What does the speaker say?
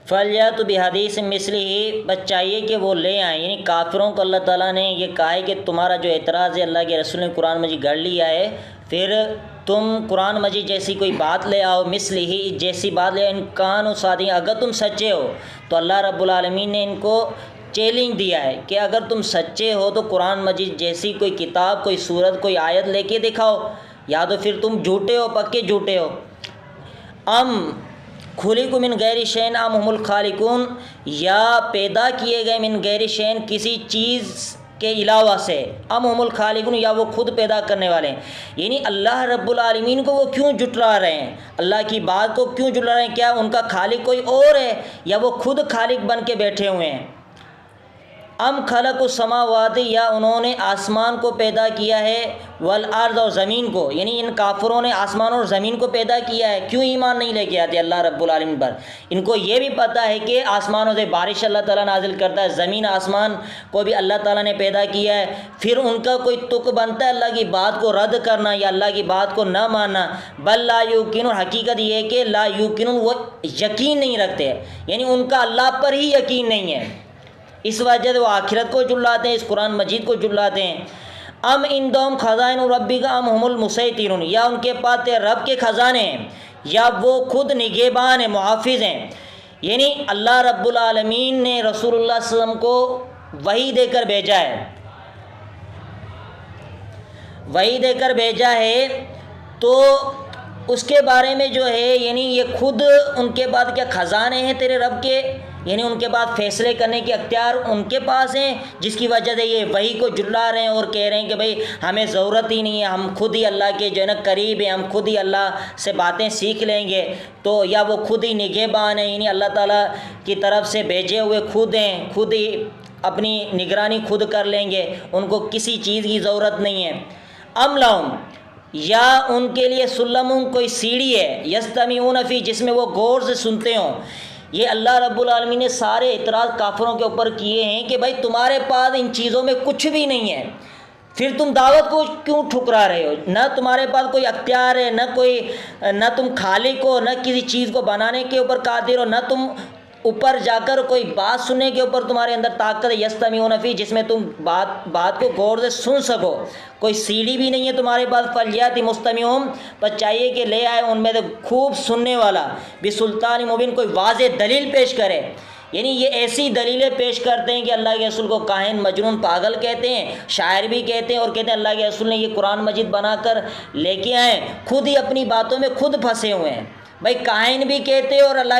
فلیات بحدیث مثلہ ہی، بس چاہیے کہ وہ لے آئیں، یعنی کافروں کو اللہ تعالیٰ نے یہ کہا ہے کہ تمہارا جو اعتراض ہے اللہ کے رسول نے قرآن مجید گڑھ لیا ہے، پھر تم قرآن مجید جیسی کوئی بات لے آؤ، مثلہ ہی جیسی بات لے آؤ، ان کانوا صادقین، اگر تم سچے ہو۔ تو اللہ رب العالمین نے ان کو چیلنج دیا ہے کہ اگر تم سچے ہو تو قرآن مجید جیسی کوئی کتاب، کوئی سورت، کوئی آیت لے کے دکھاؤ، یا تو پھر تم جھوٹے ہو، پکے جھوٹے ہو۔ ام خلقوا من غیر شیء ام هم الخالقون، یا پیدا کیے گئے من غیر شیء کسی چیز کے علاوہ سے، ام هم الخالقون، یا وہ خود پیدا کرنے والے ہیں۔ یعنی اللہ رب العالمین کو وہ کیوں جھٹلا رہے ہیں، اللہ کی بات کو کیوں جھٹلا رہے ہیں؟ کیا ان کا خالق کوئی اور ہے، یا وہ خود خالق بن کے بیٹھے ہوئے ہیں؟ ام خلق السماوات، یا انہوں نے آسمان کو پیدا کیا ہے، والارض، اور زمین کو، یعنی ان کافروں نے آسمان اور زمین کو پیدا کیا ہے۔ کیوں ایمان نہیں لے کے آتے اللہ رب العالمین پر؟ ان کو یہ بھی پتہ ہے کہ آسمانوں سے بارش اللہ تعالیٰ نازل کرتا ہے، زمین آسمان کو بھی اللہ تعالیٰ نے پیدا کیا ہے، پھر ان کا کوئی تک بنتا ہے اللہ کی بات کو رد کرنا یا اللہ کی بات کو نہ ماننا۔ بل لا یوقنون، حقیقت یہ ہے کہ لا یوقنون، وہ یقین نہیں رکھتے، یعنی ان کا اللہ پر ہی یقین نہیں ہے، اس وجہ سے وہ آخرت کو جھٹلاتے ہیں، اس قرآن مجید کو جھٹلاتے ہیں۔ ام عندہم خزائن ربک ام هم المسیطرون، یا ان کے پاس تیرے رب کے خزانے ہیں، یا وہ خود نگہبان ہیں، محافظ ہیں۔ یعنی اللہ رب العالمین نے رسول اللہ صلی اللہ علیہ وسلم کو وحی دے کر بھیجا ہے، وحی دے کر بھیجا ہے، تو اس کے بارے میں جو ہے یعنی یہ خود ان کے بعد کیا خزانے ہیں تیرے رب کے، یعنی ان کے بعد فیصلے کرنے کے اختیار ان کے پاس ہیں، جس کی وجہ سے یہ وحی کو جھٹلا رہے ہیں اور کہہ رہے ہیں کہ بھئی ہمیں ضرورت ہی نہیں ہے، ہم خود ہی اللہ کے جو ہے نا قریب ہیں، ہم خود ہی اللہ سے باتیں سیکھ لیں گے۔ تو یا وہ خود ہی نگہبان ہیں، یعنی اللہ تعالیٰ کی طرف سے بھیجے ہوئے خود ہیں، خود ہی اپنی نگرانی خود کر لیں گے، ان کو کسی چیز کی ضرورت نہیں ہے۔ ام لہم، یا ان کے لیے سلم، کوئی سیڑھی ہے، یستمعون فی، جس میں وہ غور سے سنتے ہوں۔ یہ اللہ رب العالمین نے سارے اعتراض کافروں کے اوپر کیے ہیں کہ بھائی تمہارے پاس ان چیزوں میں کچھ بھی نہیں ہے، پھر تم دعوت کو کیوں ٹھکرا رہے ہو؟ نہ تمہارے پاس کوئی اختیار ہے، نہ تم خالق ہو، نہ کسی چیز کو بنانے کے اوپر قادر ہو، نہ تم اوپر جا کر کوئی بات سننے کے اوپر تمہارے اندر طاقت ہے، یستمعون فی، جس میں تم بات کو غور سے سن سکو، کوئی سیڑھی بھی نہیں ہے تمہارے پاس۔ فلیات مستمعون، پر چاہیے کہ لے آئے ان میں سے خوب سننے والا، بسلطان مبین، کوئی واضح دلیل پیش کرے۔ یعنی یہ ایسی دلیلیں پیش کرتے ہیں کہ اللہ کے رسول کو کاہن، مجنون، پاگل کہتے ہیں، شاعر بھی کہتے ہیں، اور کہتے ہیں اللہ کے رسول نے یہ قرآن مجید بنا کر لے کے آئے، خود ہی اپنی باتوں میں خود پھنسے ہوئے ہیں۔ بھائی کاہن بھی کہتے ہیں اور اللہ